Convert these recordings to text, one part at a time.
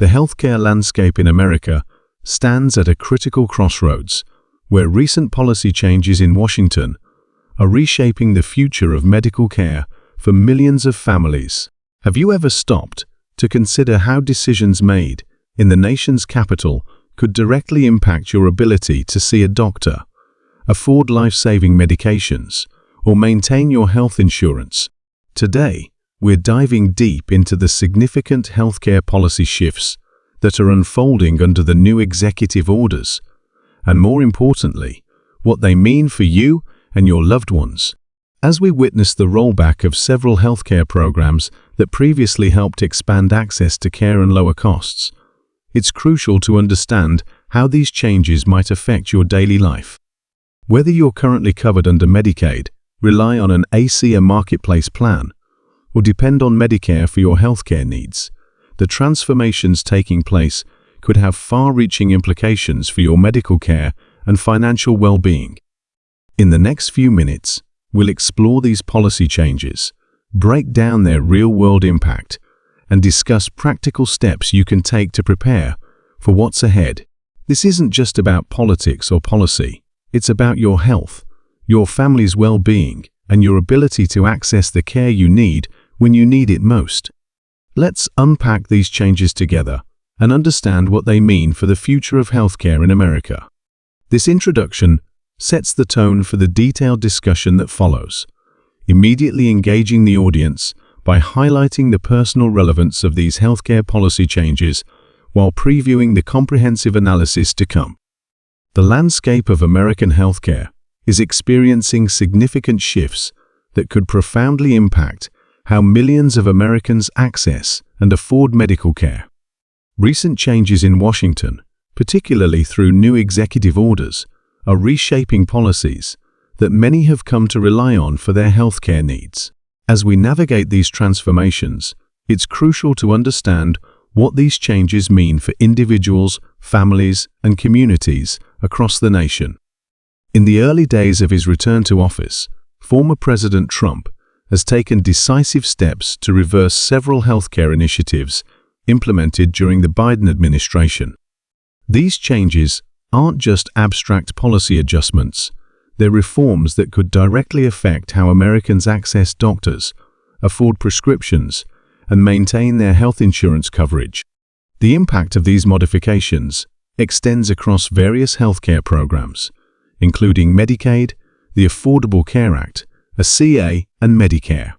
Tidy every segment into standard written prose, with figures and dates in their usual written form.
The healthcare landscape in America stands at a critical crossroads, where recent policy changes in Washington are reshaping the future of medical care for millions of families. Have you ever stopped to consider how decisions made in the nation's capital could directly impact your ability to see a doctor, afford life-saving medications, or maintain your health insurance? Today, we're diving deep into the significant healthcare policy shifts that are unfolding under the new executive orders, and more importantly, what they mean for you and your loved ones. As we witness the rollback of several healthcare programs that previously helped expand access to care and lower costs, it's crucial to understand how these changes might affect your daily life. Whether you're currently covered under Medicaid, rely on an ACA marketplace plan, or depend on Medicare for your healthcare needs, the transformations taking place could have far-reaching implications for your medical care and financial well-being. In the next few minutes, we'll explore these policy changes, break down their real-world impact, and discuss practical steps you can take to prepare for what's ahead. This isn't just about politics or policy. It's about your health, your family's well-being, and your ability to access the care you need when you need it most. Let's unpack these changes together and understand what they mean for the future of healthcare in America. This introduction sets the tone for the detailed discussion that follows, immediately engaging the audience by highlighting the personal relevance of these healthcare policy changes while previewing the comprehensive analysis to come. The landscape of American healthcare is experiencing significant shifts that could profoundly impact how millions of Americans access and afford medical care. Recent changes in Washington, particularly through new executive orders, are reshaping policies that many have come to rely on for their healthcare needs. As we navigate these transformations, it's crucial to understand what these changes mean for individuals, families, and communities across the nation. In the early days of his return to office, former President Trump has taken decisive steps to reverse several healthcare initiatives implemented during the Biden administration. These changes aren't just abstract policy adjustments, they're reforms that could directly affect how Americans access doctors, afford prescriptions, and maintain their health insurance coverage. The impact of these modifications extends across various healthcare programs, including Medicaid, the Affordable Care Act, ACA, and Medicare.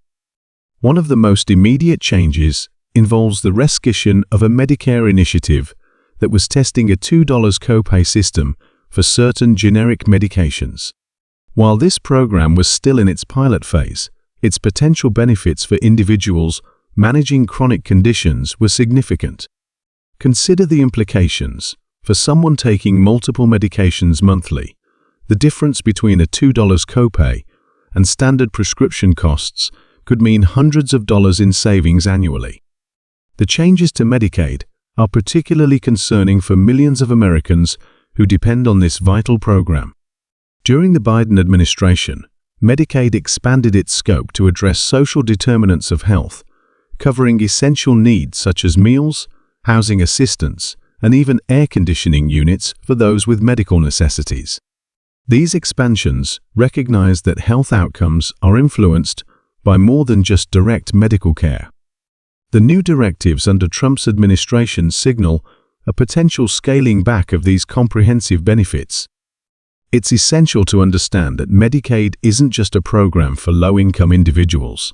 One of the most immediate changes involves the rescission of a Medicare initiative that was testing a $2 copay system for certain generic medications. While this program was still in its pilot phase, its potential benefits for individuals managing chronic conditions were significant. Consider the implications. For someone taking multiple medications monthly, the difference between a $2 copay and standard prescription costs could mean hundreds of dollars in savings annually. The changes to Medicaid are particularly concerning for millions of Americans who depend on this vital program. During the Biden administration, Medicaid expanded its scope to address social determinants of health, covering essential needs such as meals, housing assistance, and even air conditioning units for those with medical necessities. These expansions recognize that health outcomes are influenced by more than just direct medical care. The new directives under Trump's administration signal a potential scaling back of these comprehensive benefits. It's essential to understand that Medicaid isn't just a program for low-income individuals.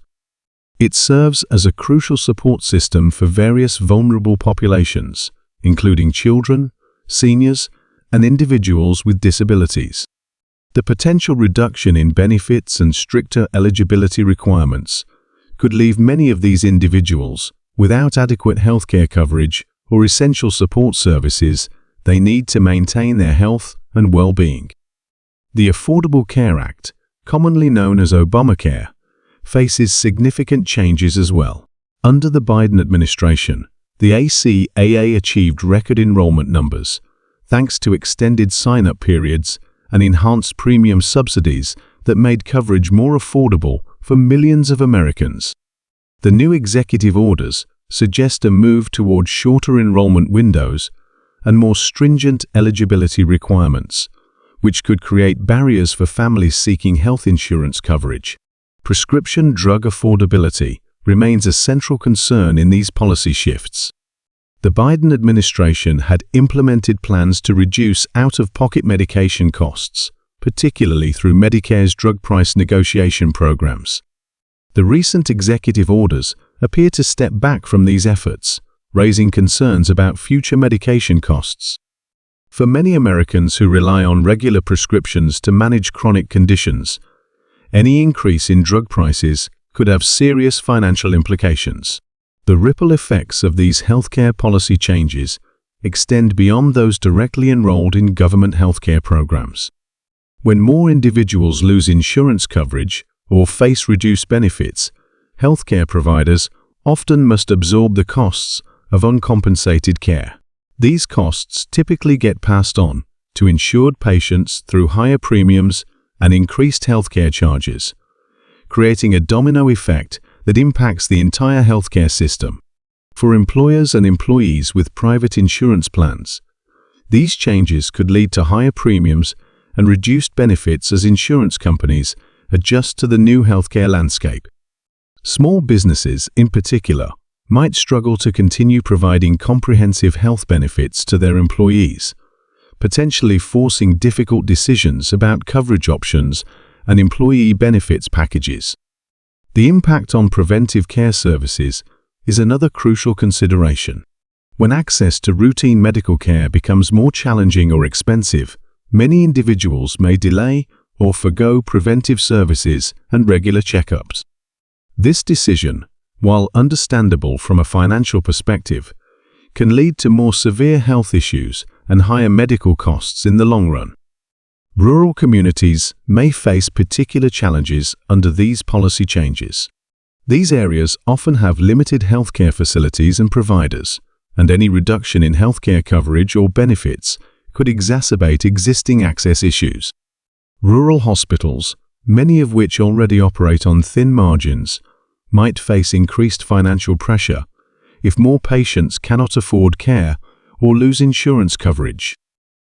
It serves as a crucial support system for various vulnerable populations, including children, seniors, and individuals with disabilities. The potential reduction in benefits and stricter eligibility requirements could leave many of these individuals without adequate healthcare coverage or essential support services they need to maintain their health and well-being. The Affordable Care Act, commonly known as Obamacare, faces significant changes as well. Under the Biden administration, the ACA achieved record enrollment numbers, thanks to extended sign-up periods and enhanced premium subsidies that made coverage more affordable for millions of Americans. The new executive orders suggest a move toward shorter enrollment windows and more stringent eligibility requirements, which could create barriers for families seeking health insurance coverage. Prescription drug affordability remains a central concern in these policy shifts. The Biden administration had implemented plans to reduce out-of-pocket medication costs, particularly through Medicare's drug price negotiation programs. The recent executive orders appear to step back from these efforts, raising concerns about future medication costs. For many Americans who rely on regular prescriptions to manage chronic conditions, any increase in drug prices could have serious financial implications. The ripple effects of these healthcare policy changes extend beyond those directly enrolled in government healthcare programs. When more individuals lose insurance coverage or face reduced benefits, healthcare providers often must absorb the costs of uncompensated care. These costs typically get passed on to insured patients through higher premiums and increased healthcare charges, creating a domino effect that impacts the entire healthcare system. For employers and employees with private insurance plans, these changes could lead to higher premiums and reduced benefits as insurance companies adjust to the new healthcare landscape. Small businesses, in particular, might struggle to continue providing comprehensive health benefits to their employees, potentially forcing difficult decisions about coverage options and employee benefits packages. The impact on preventive care services is another crucial consideration. When access to routine medical care becomes more challenging or expensive, many individuals may delay or forgo preventive services and regular checkups. This decision, while understandable from a financial perspective, can lead to more severe health issues and higher medical costs in the long run. Rural communities may face particular challenges under these policy changes. These areas often have limited healthcare facilities and providers, and any reduction in healthcare coverage or benefits could exacerbate existing access issues. Rural hospitals, many of which already operate on thin margins, might face increased financial pressure if more patients cannot afford care or lose insurance coverage.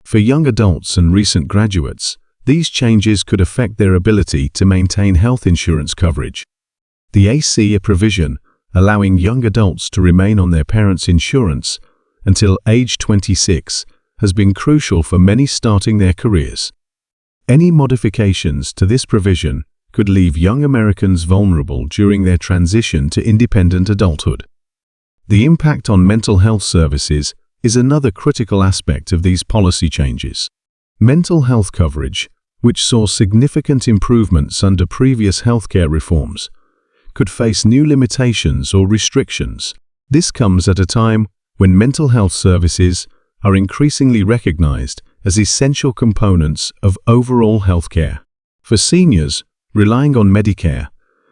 For young adults and recent graduates, these changes could affect their ability to maintain health insurance coverage. The ACA provision allowing young adults to remain on their parents' insurance until age 26 has been crucial for many starting their careers. Any modifications to this provision could leave young Americans vulnerable during their transition to independent adulthood. The impact on mental health services is another critical aspect of these policy changes. Mental health coverage, which saw significant improvements under previous healthcare reforms, could face new limitations or restrictions. This comes at a time when mental health services are increasingly recognized as essential components of overall healthcare. For seniors relying on Medicare,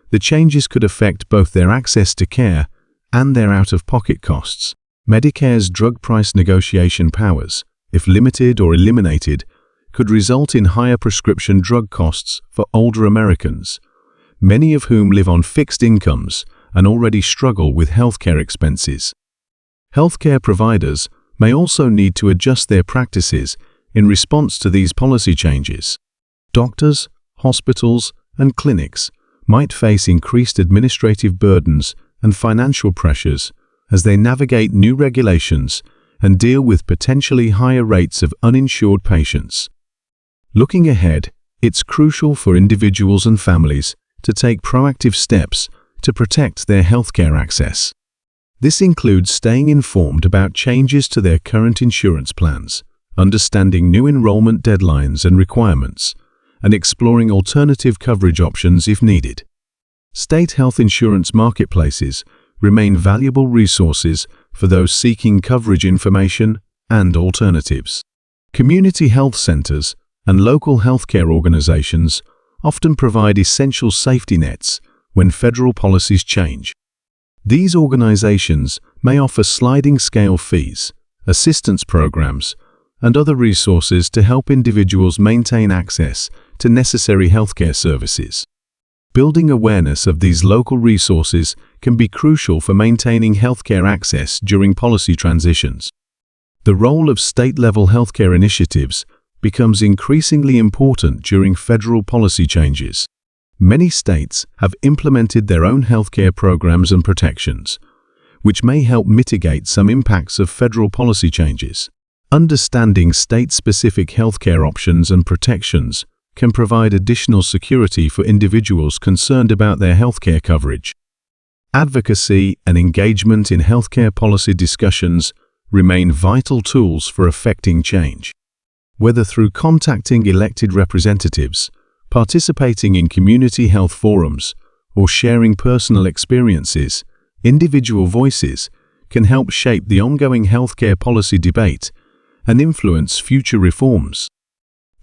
the changes could affect both their access to care and their out-of-pocket costs. Medicare's drug price negotiation powers, if limited or eliminated, could result in higher prescription drug costs for older Americans, many of whom live on fixed incomes and already struggle with healthcare expenses. Healthcare providers may also need to adjust their practices in response to these policy changes. Doctors, hospitals, and clinics might face increased administrative burdens and financial pressures as they navigate new regulations and deal with potentially higher rates of uninsured patients. Looking ahead, it's crucial for individuals and families to take proactive steps to protect their healthcare access. This includes staying informed about changes to their current insurance plans, understanding new enrollment deadlines and requirements, and exploring alternative coverage options if needed. State health insurance marketplaces remain valuable resources for those seeking coverage information and alternatives. Community health centers and local healthcare organizations often provide essential safety nets when federal policies change. These organizations may offer sliding scale fees, assistance programs, and other resources to help individuals maintain access to necessary healthcare services. Building awareness of these local resources can be crucial for maintaining healthcare access during policy transitions. The role of state-level healthcare initiatives becomes increasingly important during federal policy changes. Many states have implemented their own healthcare programs and protections, which may help mitigate some impacts of federal policy changes. Understanding state-specific healthcare options and protections can provide additional security for individuals concerned about their healthcare coverage. Advocacy and engagement in healthcare policy discussions remain vital tools for effecting change. Whether through contacting elected representatives, participating in community health forums, or sharing personal experiences, individual voices can help shape the ongoing healthcare policy debate and influence future reforms.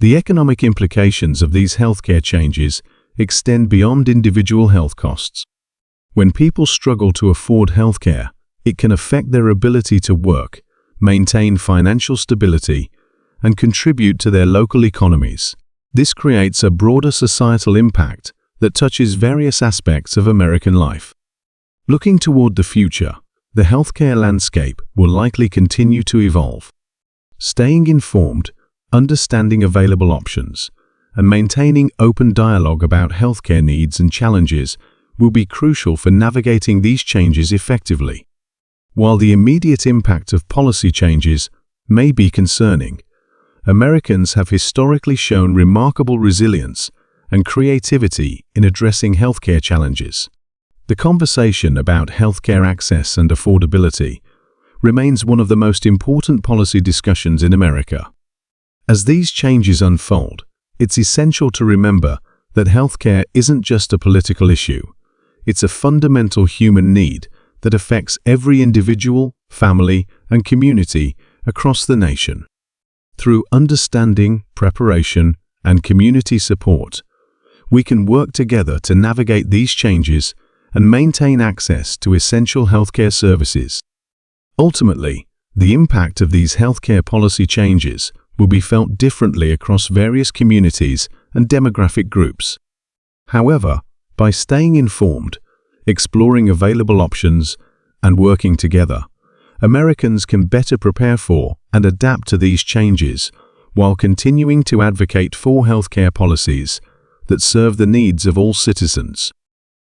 The economic implications of these healthcare changes extend beyond individual health costs. When people struggle to afford healthcare, it can affect their ability to work, maintain financial stability, and contribute to their local economies. This creates a broader societal impact that touches various aspects of American life. Looking toward the future, the healthcare landscape will likely continue to evolve. Staying informed, understanding available options, and maintaining open dialogue about healthcare needs and challenges will be crucial for navigating these changes effectively. While the immediate impact of policy changes may be concerning, Americans have historically shown remarkable resilience and creativity in addressing healthcare challenges. The conversation about healthcare access and affordability remains one of the most important policy discussions in America. As these changes unfold, it's essential to remember that healthcare isn't just a political issue. It's a fundamental human need that affects every individual, family, and community across the nation. Through understanding, preparation, and community support, we can work together to navigate these changes and maintain access to essential healthcare services. Ultimately, the impact of these healthcare policy changes will be felt differently across various communities and demographic groups. However, by staying informed, exploring available options, and working together, Americans can better prepare for and adapt to these changes while continuing to advocate for healthcare policies that serve the needs of all citizens.